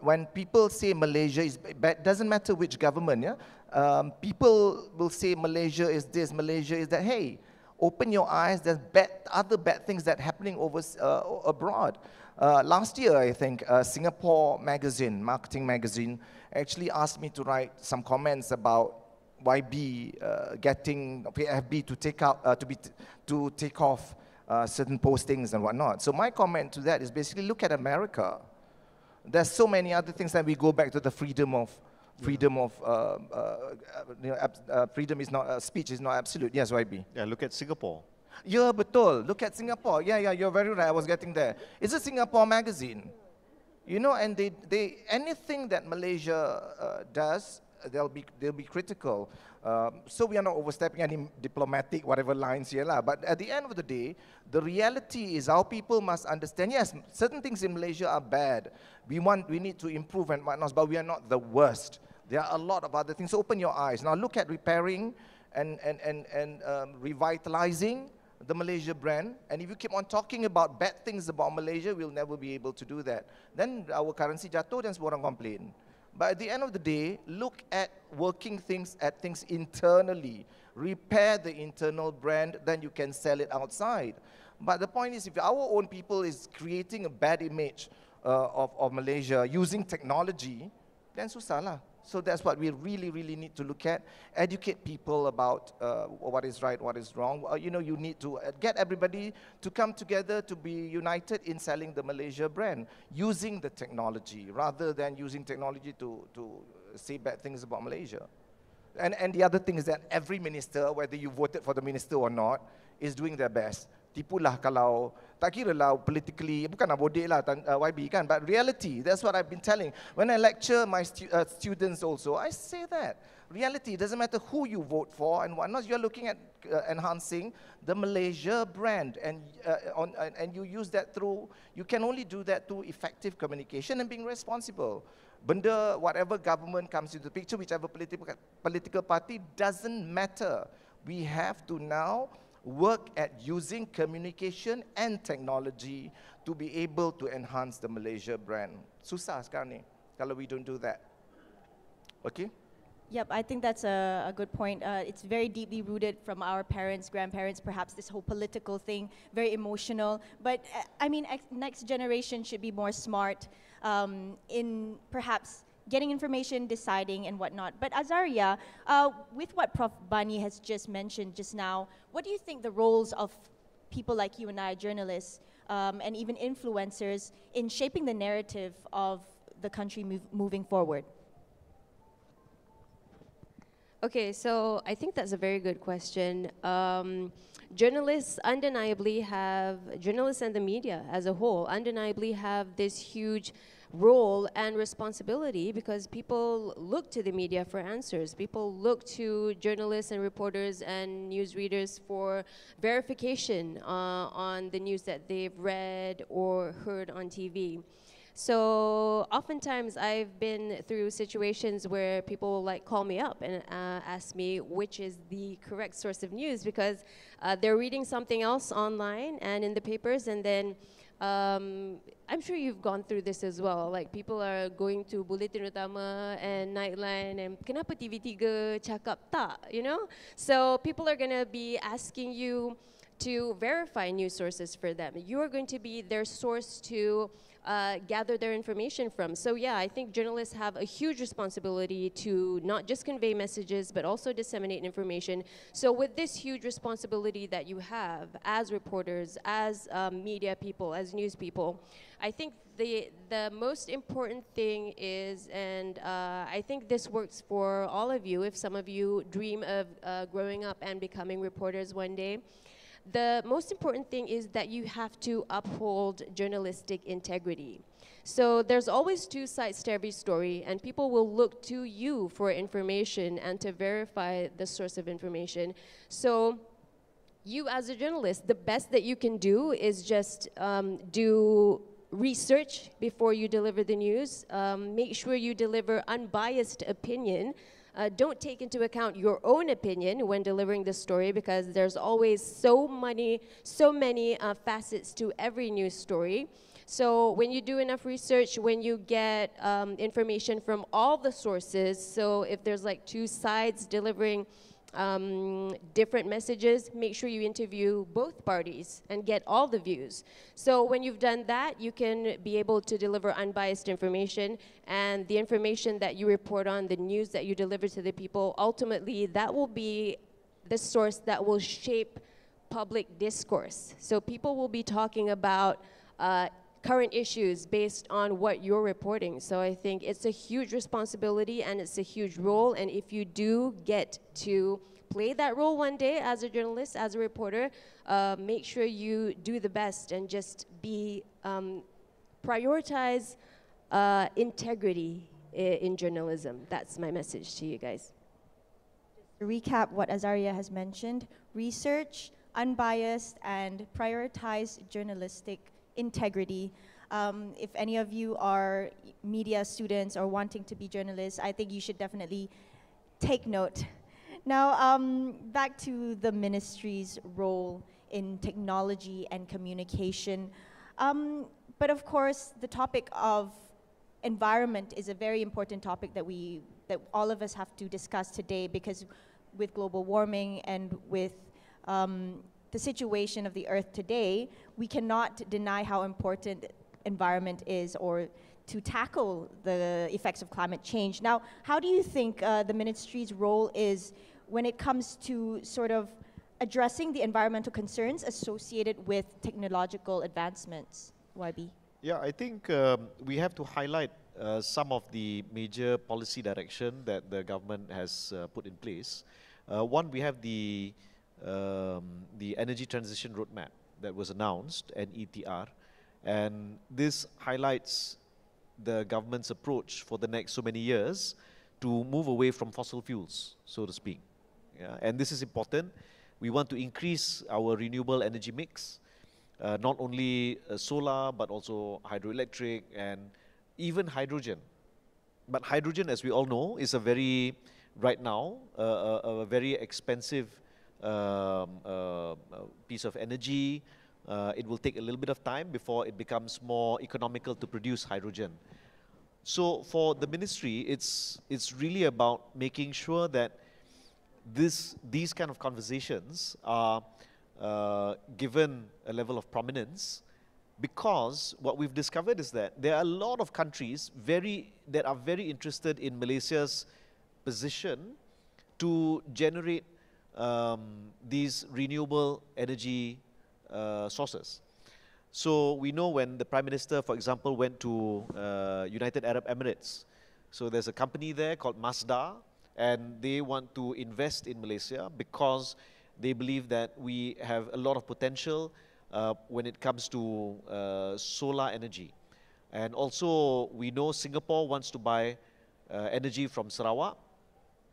when people say Malaysia is bad, doesn't matter which government, yeah? People will say Malaysia is this, Malaysia is that. Hey, open your eyes, there's other bad things that are happening abroad. Last year, I think, Singapore magazine, marketing magazine, actually asked me to write some comments about YB getting FB to take off certain postings and whatnot. So my comment to that is basically look at America. There's so many other things that we go back to the freedom is not speech is not absolute. Yes, YB. Yeah, look at Singapore. Yeah, betul. Look at Singapore. Yeah, you're very right. I was getting there. It's a Singapore magazine. You know, and they anything that Malaysia does, they'll be critical. So we are not overstepping any diplomatic whatever lines here lah. But at the end of the day, the reality is our people must understand. Yes, certain things in Malaysia are bad. We need to improve and whatnot, but we are not the worst. There are a lot of other things. So open your eyes. Now look at repairing and revitalizing the Malaysia brand. And if you keep on talking about bad things about Malaysia, we'll never be able to do that. Then our currency jatuh dan semua orang complain. But at the end of the day, look at working things internally. Repair the internal brand, then you can sell it outside. But the point is, if our own people is creating a bad image of Malaysia using technology, then susah lah. So that's what we really, really need to look at. Educate people about what is right, what is wrong. You know, you need to get everybody to come together to be united in selling the Malaysia brand, using the technology, rather than using technology to say bad things about Malaysia. And the other thing is that every minister, whether you voted for the minister or not, is doing their best. Tipulah kalau tak kira lah politically, bukan nak bodek lah YB kan, but reality, that's what I've been telling. When I lecture my students also, I say that. Reality, it doesn't matter who you vote for and whatnot, you're looking at enhancing the Malaysia brand, and you use that through, you can only do that through effective communication and being responsible. Benda, whatever government comes into the picture, whichever political party, doesn't matter. We have to now work at using communication and technology to be able to enhance the Malaysia brand. Susah sekarang ni kalau we don't do that. Okay? Yep, I think that's a good point. It's very deeply rooted from our parents, grandparents, perhaps this whole political thing, very emotional. But I mean, next generation should be more smart in perhaps getting information, deciding, and whatnot. But Azaria, with what Prof. Bani has just mentioned just now, what do you think the roles of people like you and I, journalists, and even influencers, in shaping the narrative of the country moving forward? Okay, so I think that's a very good question. Journalists undeniably have, journalists and the media as a whole, undeniably have this huge role and responsibility because people look to the media for answers. People look to journalists and reporters and newsreaders for verification on the news that they've read or heard on TV. So oftentimes I've been through situations where people will like call me up and ask me which is the correct source of news because they're reading something else online and in the papers, and then I'm sure you've gone through this as well. Like people are going to Bulletin Utama and Nightline and kenapa TV3 cakap tak, you know? So people are gonna be asking you to verify news sources for them. You are going to be their source to gather their information from. So yeah, I think journalists have a huge responsibility to not just convey messages, but also disseminate information. So with this huge responsibility that you have as reporters, as media people, as news people, I think the most important thing is, and I think this works for all of you, if some of you dream of growing up and becoming reporters one day, the most important thing is that you have to uphold journalistic integrity. So there's always two sides to every story, and people will look to you for information and to verify the source of information. So you as a journalist, the best that you can do is just do research before you deliver the news. Make sure you deliver unbiased opinion. Don't take into account your own opinion when delivering the story, because there's always so many facets to every news story. So when you do enough research, when you get information from all the sources, so if there's like two sides delivering different messages, make sure you interview both parties and get all the views. So when you've done that, you can be able to deliver unbiased information, and the information that you report on, the news that you deliver to the people, ultimately that will be the source that will shape public discourse. So people will be talking about current issues based on what you're reporting. So I think it's a huge responsibility and it's a huge role, and if you do get to play that role one day as a journalist, as a reporter, make sure you do the best and just be, prioritize integrity in journalism. That's my message to you guys. To recap what Azaria has mentioned, research, unbiased, and prioritize journalistic integrity. If any of you are media students or wanting to be journalists, I think you should definitely take note. Now, back to the ministry's role in technology and communication. But of course, the topic of environment is a very important topic that all of us have to discuss today, because with global warming and with the situation of the Earth today, we cannot deny how important environment is, or to tackle the effects of climate change. Now, how do you think the ministry's role is when it comes to sort of addressing the environmental concerns associated with technological advancements, YB? Yeah, I think we have to highlight some of the major policy direction that the government has put in place. One, we have the Energy Transition Roadmap that was announced, an ETR, and this highlights the government's approach for the next so many years to move away from fossil fuels, so to speak. Yeah, and this is important. We want to increase our renewable energy mix, not only solar, but also hydroelectric and even hydrogen. But hydrogen, as we all know, is a very, right now, a very expensive piece of energy. It will take a little bit of time before it becomes more economical to produce hydrogen. So for the ministry, it's really about making sure that these kind of conversations are given a level of prominence, because what we've discovered is that there are a lot of countries that are very interested in Malaysia's position to generate these renewable energy sources. So we know when the Prime Minister, for example, went to United Arab Emirates, so there's a company there called Masdar, and they want to invest in Malaysia because they believe that we have a lot of potential when it comes to solar energy. And also we know Singapore wants to buy energy from Sarawak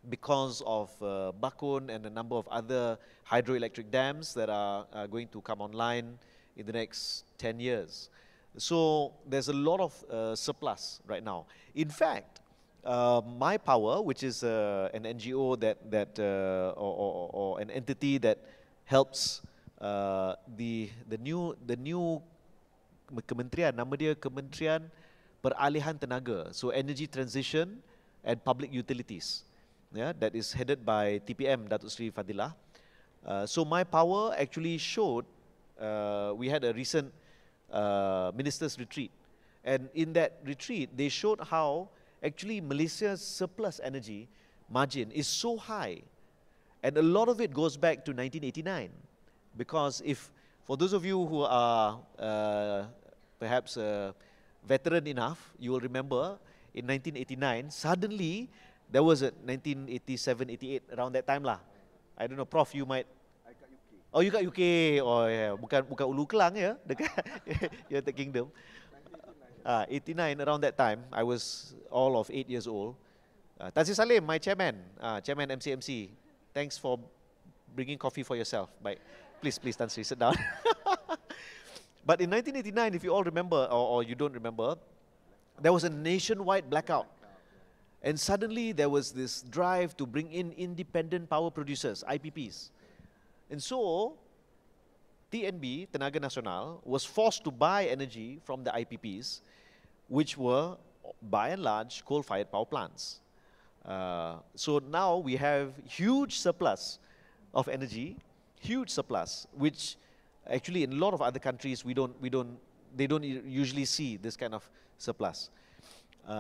because of Bakun and a number of other hydroelectric dams that are going to come online in the next 10 years. So there's a lot of surplus right now. In fact, My Power, which is an NGO or an entity that helps the new kementerian, nama dia Kementerian Peralihan Tenaga, so Energy Transition and Public Utilities, yeah, that is headed by TPM Datuk Sri Fadilah. So My Power actually showed, we had a recent ministers retreat, And in that retreat, they showed how actually Malaysia's surplus energy margin is so high. And a lot of it goes back to 1989. Because if, for those of you who are perhaps veteran enough, you will remember in 1989, suddenly there was a 1987, 88, around that time lah. I don't know, Prof, you might. I kat UK. Oh, you kat UK. Oh, yeah. Bukan Ulu Kelang ya, dekat United Kingdom. 89, around that time, I was all of 8 years old. Tan Sri Salim, my chairman, chairman MCMC. Thanks for bringing coffee for yourself. Bye. Please, Tan Sri, sit down. But in 1989, if you all remember, or you don't remember, there was a nationwide blackout. And suddenly there was this drive to bring in independent power producers, IPPs. And so, TNB, Tenaga Nasional, was forced to buy energy from the IPPs, which were, by and large, coal-fired power plants. So now we have huge surplus of energy, huge surplus, which actually in a lot of other countries they don't usually see this kind of surplus.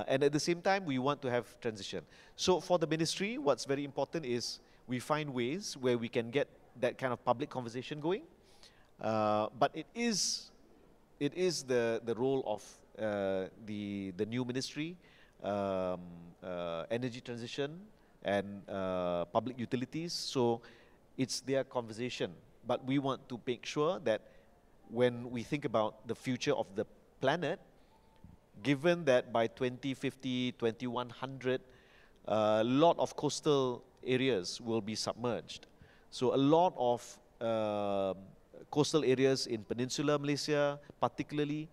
And at the same time, we want to have transition. So for the ministry, what's very important is we find ways where we can get that kind of public conversation going. But it is the role of the new ministry, energy transition and public utilities. So it's their conversation. But we want to make sure that when we think about the future of the planet, given that by 2050, 2100, a lot of coastal areas will be submerged. So a lot of coastal areas in Peninsular Malaysia, particularly,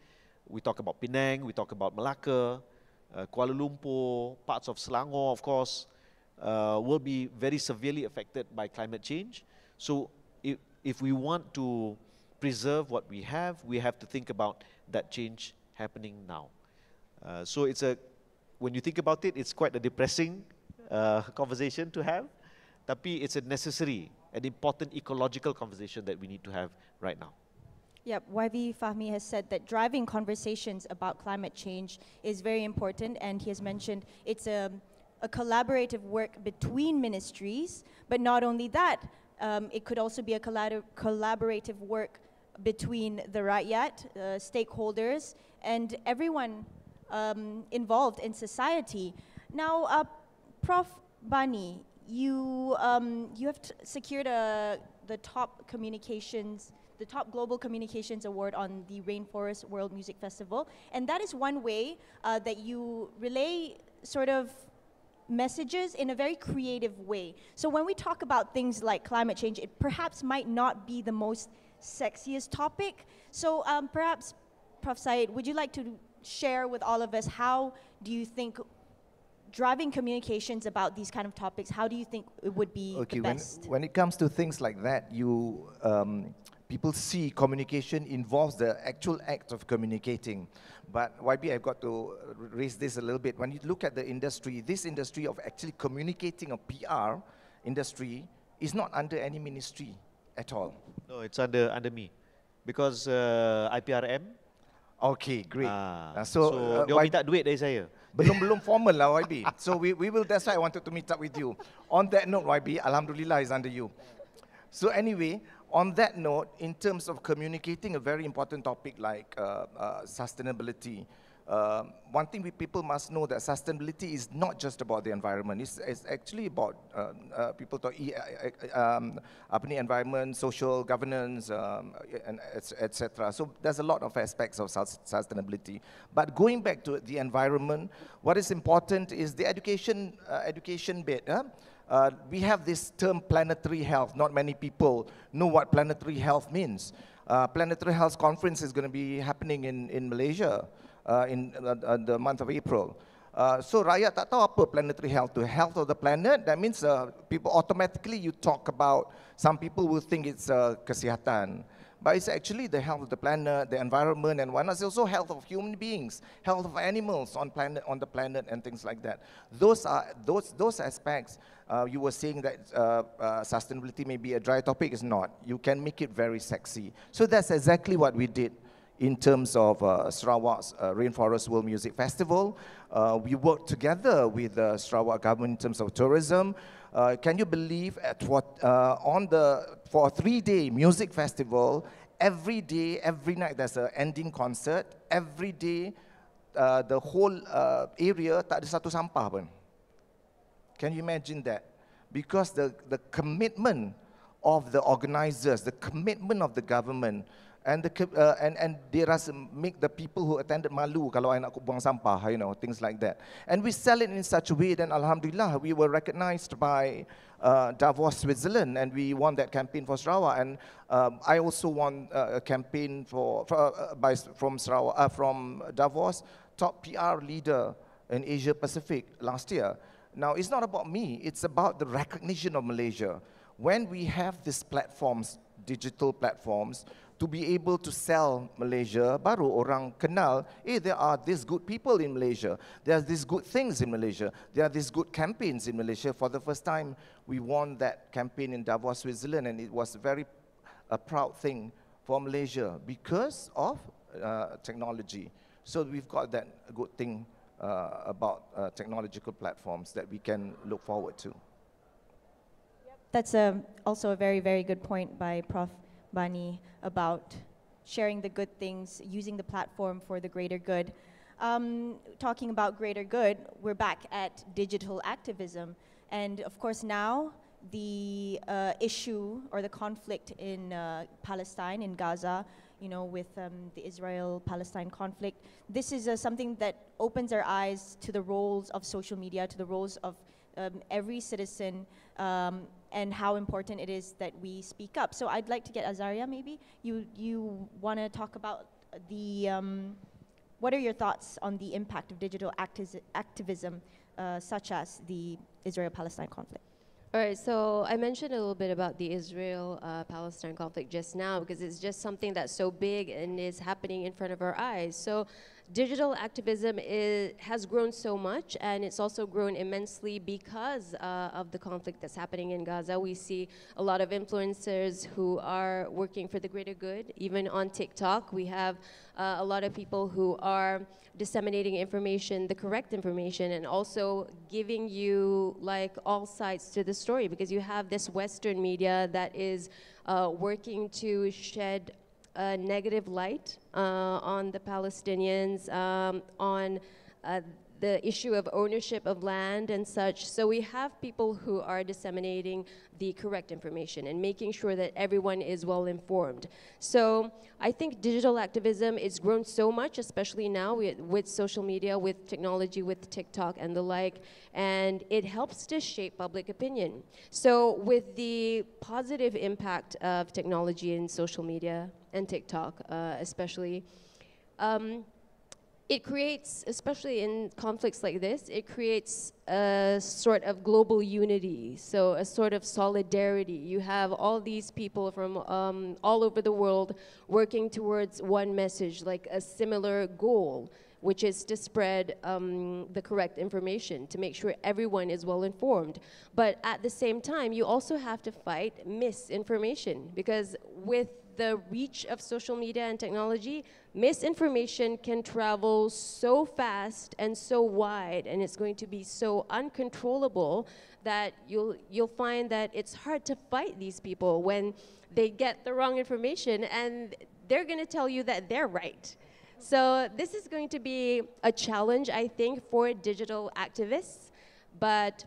we talk about Penang, we talk about Malacca, Kuala Lumpur, parts of Selangor, of course, will be very severely affected by climate change. So if we want to preserve what we have to think about that change happening now. So when you think about it, it's quite a depressing conversation to have, tapi it's a necessary and important ecological conversation that we need to have right now. Yep, YV Fahmi has said that driving conversations about climate change is very important, and he has mentioned it's a collaborative work between ministries, but not only that, it could also be a collaborative work between the rakyat, stakeholders, and everyone involved in society. Now, Prof. Bani, you have secured the top Global Communications Award on the Rainforest World Music Festival, and that is one way that you relay sort of messages in a very creative way. So when we talk about things like climate change, it perhaps might not be the most sexiest topic. So perhaps, Prof. Said, would you like to share with all of us, how do you think driving communications about these kind of topics, how do you think it would be the best? When it comes to things like that, people see communication involves the actual act of communicating. But YB, I've got to raise this a little bit. When you look at the industry, this industry of actually communicating a PR industry is not under any ministry at all. No, it's under me. Because IPRM. Okay, great. So dia minta duit dari saya. Belum formal lah YB. So we will, that's why I wanted to meet up with you. On that note, YB, Alhamdulillah is under you. So anyway, on that note, in terms of communicating a very important topic like sustainability, one thing people must know that sustainability is not just about the environment. It's actually about people talk environment, social governance, and etc. So there's a lot of aspects of sustainability. But going back to the environment, what is important is the education bit. We have this term planetary health. Not many people know what planetary health means. Planetary Health Conference is going to be happening in Malaysia in the month of April. So rakyat tak tahu apa planetary health. The health of the planet, that means people automatically you talk about, some people will think it's kesihatan. But it's actually the health of the planet, the environment, and it's also health of human beings, health of animals on the planet, and things like that. Those aspects. You were saying that sustainability may be a dry topic. It's not. You can make it very sexy. So that's exactly what we did in terms of Sarawak's Rainforest World Music Festival. We worked together with the Sarawak government in terms of tourism. Can you believe for a 3-day music festival, every day, every night there's an ending concert. Every day, the whole area tak ada satu sampah pun. Can you imagine that? Because the commitment of the organizers, the commitment of the government, and they rasa make the people who attended malu kalau I nak buang sampah, you know, things like that. And we sell it in such a way that alhamdulillah we were recognized by Davos, Switzerland, and we won that campaign for Sarawak. And I also won a campaign from Davos, top PR leader in Asia Pacific last year. Now, it's not about me, it's about the recognition of Malaysia. When we have these platforms, digital platforms, to be able to sell Malaysia, baru orang kenal, there are these good people in Malaysia, there are these good things in Malaysia, there are these good campaigns in Malaysia. For the first time, we won that campaign in Davos, Switzerland, and it was a proud thing for Malaysia because of technology. So we've got that good thing about technological platforms that we can look forward to. That's also a very, very good point by Prof. Bani about sharing the good things, using the platform for the greater good. Talking about greater good, we're back at digital activism. And of course now, the issue or the conflict in Palestine, in Gaza, you know, with the Israel-Palestine conflict, this is something that opens our eyes to the roles of social media, to the roles of every citizen, and how important it is that we speak up. So I'd like to get Azaria, maybe. You want to talk about what are your thoughts on the impact of digital activism, such as the Israel-Palestine conflict? All right, so I mentioned a little bit about the Israel-Palestine conflict just now because it's just something that's so big and is happening in front of our eyes. So digital activism has grown so much, and it's also grown immensely because of the conflict that's happening in Gaza. We see a lot of influencers who are working for the greater good. Even on TikTok, we have a lot of people who are disseminating information, the correct information, and also giving you like all sides to the story, because you have this Western media that is working to shed a negative light on the Palestinians, on the issue of ownership of land and such. So we have people who are disseminating the correct information and making sure that everyone is well informed. So I think digital activism is grown so much, especially now with social media, with technology, with TikTok and the like, and it helps to shape public opinion. So with the positive impact of technology in social media and TikTok especially, it creates, especially in conflicts like this, it creates a sort of global unity, so a sort of solidarity. You have all these people from all over the world working towards one message, like a similar goal, which is to spread the correct information, to make sure everyone is well informed. But at the same time, you also have to fight misinformation, because with the reach of social media and technology, misinformation can travel so fast and so wide, and it's going to be so uncontrollable that you'll find that it's hard to fight these people when they get the wrong information and they're going to tell you that they're right. So this is going to be a challenge, I think, for digital activists, but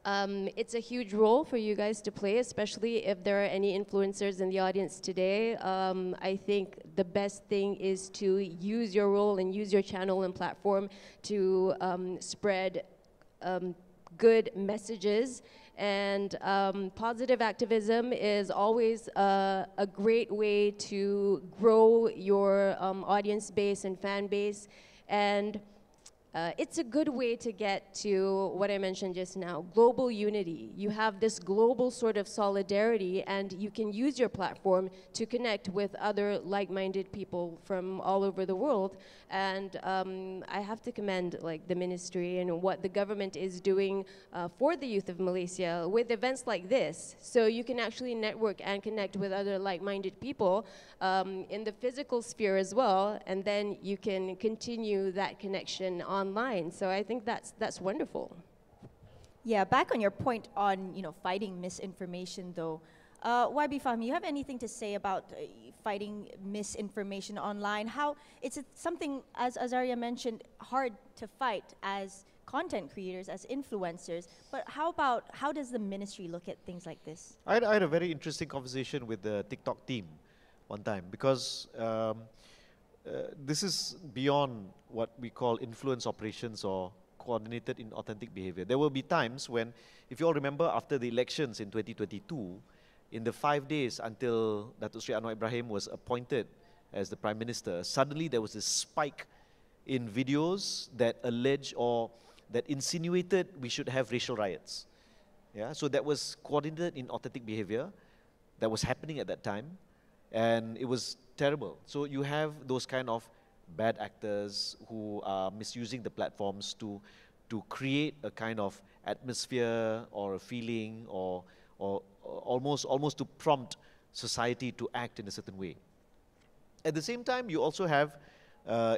it's a huge role for you guys to play, especially if there are any influencers in the audience today. I think the best thing is to use your role and use your channel and platform to spread good messages. And positive activism is always a great way to grow your audience base and fan base. And it's a good way to get to what I mentioned just now, global unity. You have this global sort of solidarity, and you can use your platform to connect with other like-minded people from all over the world. And I have to commend like the ministry and what the government is doing for the youth of Malaysia with events like this. So you can actually network and connect with other like-minded people in the physical sphere as well, and then you can continue that connection online. So I think that's wonderful. Yeah, back on your point on fighting misinformation though, YB Fahmi, you have anything to say about fighting misinformation online? How it's something, as Arya mentioned, hard to fight as content creators, as influencers, but how does the ministry look at things like this? I had a very interesting conversation with the TikTok team one time, because this is beyond what we call influence operations or coordinated inauthentic behavior. There will be times when, if you all remember, after the elections in 2022, in the 5 days until Datuk Sri Anwar Ibrahim was appointed as the Prime Minister, suddenly there was this spike in videos that alleged or that insinuated we should have racial riots. Yeah, so that was coordinated inauthentic behavior that was happening at that time, and it was terrible. So you have those kind of bad actors who are misusing the platforms to create a kind of atmosphere or a feeling or almost to prompt society to act in a certain way. At the same time, you also have,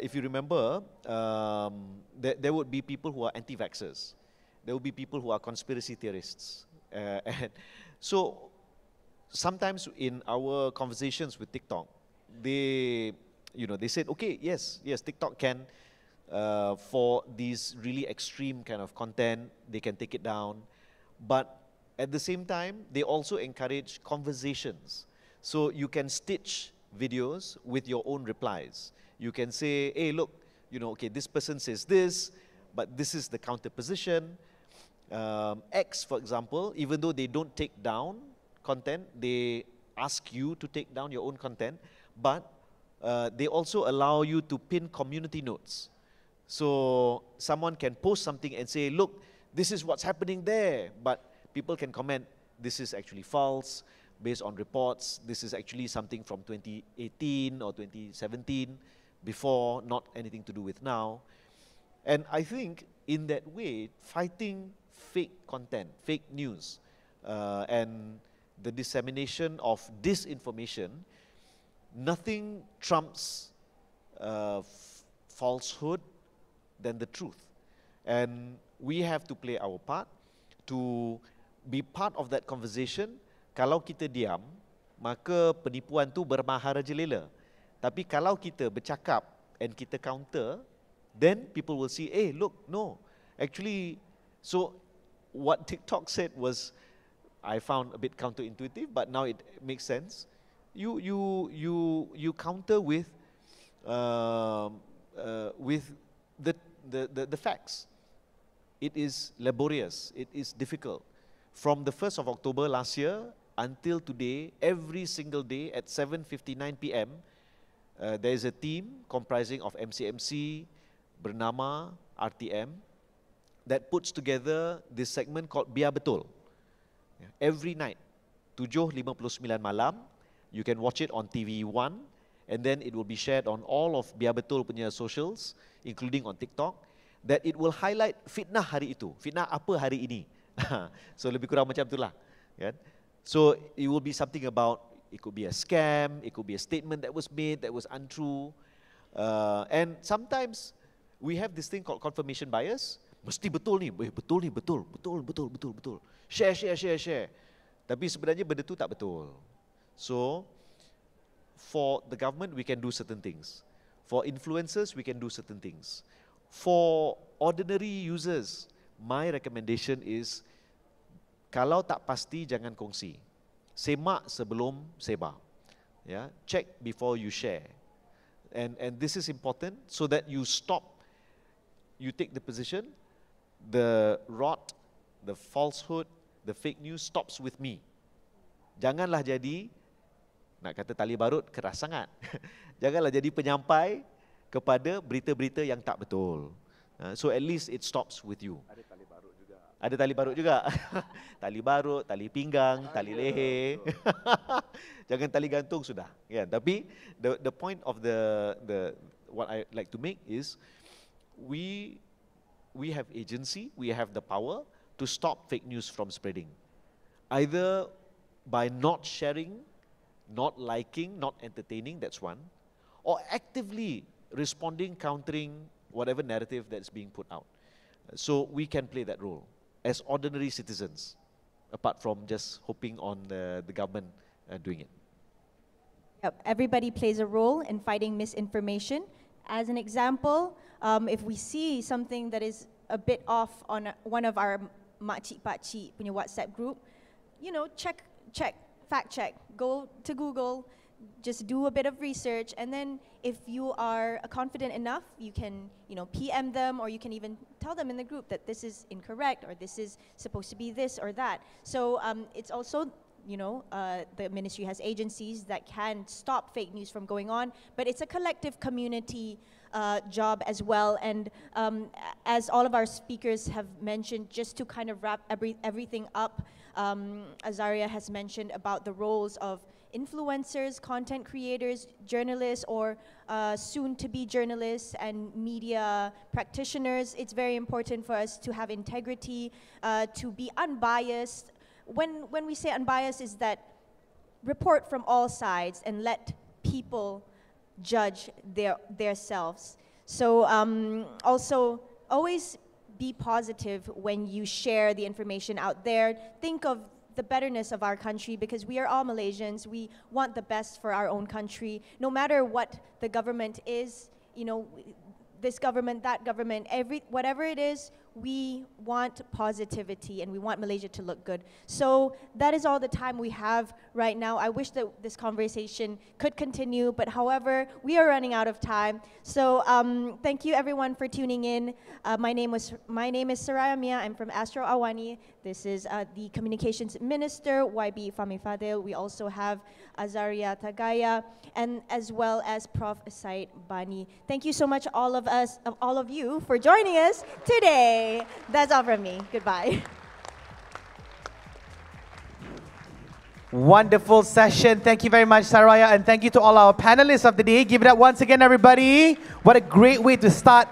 if you remember, there would be people who are anti-vaxxers. There will be people who are conspiracy theorists. And so sometimes in our conversations with TikTok, they said, okay, yes, TikTok can, for these really extreme kind of content, they can take it down. But at the same time, they also encourage conversations. So you can stitch videos with your own replies. You can say, hey, look, okay, this person says this, but this is the counter position. X, for example, even though they don't take down content, they ask you to take down your own content, but they also allow you to pin community notes. So someone can post something and say, look, this is what's happening there, but people can comment, this is actually false, based on reports, this is actually something from 2018 or 2017, before, not anything to do with now. And I think in that way, fighting fake content, fake news, and the dissemination of disinformation, nothing trumps falsehood than the truth. And we have to play our part to be part of that conversation. Kalau kita diam, maka penipuan tu bermaharajalela. Tapi kalau kita bercakap and kita counter, then people will see, hey, look, no, actually, so what TikTok said was, I found a bit counterintuitive, but now it makes sense. You counter with the facts. It is laborious. It is difficult. From the 1st of October last year until today, every single day at 7:59 p.m., there is a team comprising of MCMC, bernama RTM, that puts together this segment called Biar Betul. Every night, 7:59 malam, you can watch it on TV1, and then it will be shared on all of Biar Betul punya socials, including on TikTok, that it will highlight fitnah hari itu, fitnah apa hari ini. So lebih kurang macam itulah. Kan? So it will be something about, it could be a scam, it could be a statement that was made that was untrue, and sometimes we have this thing called confirmation bias. Mesti betul ni, betul ni, betul. Share. Tapi sebenarnya benda tu tak betul. So, for the government, we can do certain things. For influencers, we can do certain things. For ordinary users, my recommendation is, kalau tak pasti, jangan kongsi. Semak sebelum sebar. Yeah? Check before you share. And this is important so that you stop, you take the position, the rot, the falsehood, the fake news stops with me. Janganlah jadi, nak kata tali barut, keras sangat. Janganlah jadi penyampai kepada berita-berita yang tak betul. So at least it stops with you. Ada tali barut juga. Tali barut, tali pinggang, tali leher. Jangan tali gantung sudah. Yeah, tapi the point of the what I like to make is we have agency, we have the power to stop fake news from spreading. Either by not sharing, not liking, not entertaining, that's one, or actively responding, countering whatever narrative that's being put out. So we can play that role as ordinary citizens, apart from just hoping on the government doing it. Yep, everybody plays a role in fighting misinformation. As an example, if we see something that is a bit off on one of our makcik pakcik punya WhatsApp group, you know, check, fact check, go to Google, just do a bit of research, and then if you are confident enough, you can, you know, PM them, or you can even tell them in the group that this is incorrect, or this is supposed to be this or that. So it's also, you know, the ministry has agencies that can stop fake news from going on, but it's a collective community job as well. And as all of our speakers have mentioned, just to kind of wrap everything up, Azaria has mentioned about the roles of influencers, content creators, journalists, or soon-to-be journalists and media practitioners. It's very important for us to have integrity, to be unbiased. When we say unbiased, is that report from all sides and let people judge their selves. So also always be positive when you share the information out there. Think of the betterness of our country, because we are all Malaysians. We want the best for our own country. No matter what the government is, you know, this government, that government, whatever it is, we want positivity and we want Malaysia to look good. So that is all the time we have right now. I wish that this conversation could continue, but however, we are running out of time. So thank you everyone for tuning in. My name is Saraya Mia. I'm from Astro AWANI. This is the Communications Minister, YB Fahmi Fadil. We also have Azaria Tagaya, and as well as Prof. Said Bani. Thank you so much, all of you, for joining us today. That's all from me. Goodbye. Wonderful session. Thank you very much, Saraya, and thank you to all our panelists of the day. Give it up once again, everybody. What a great way to start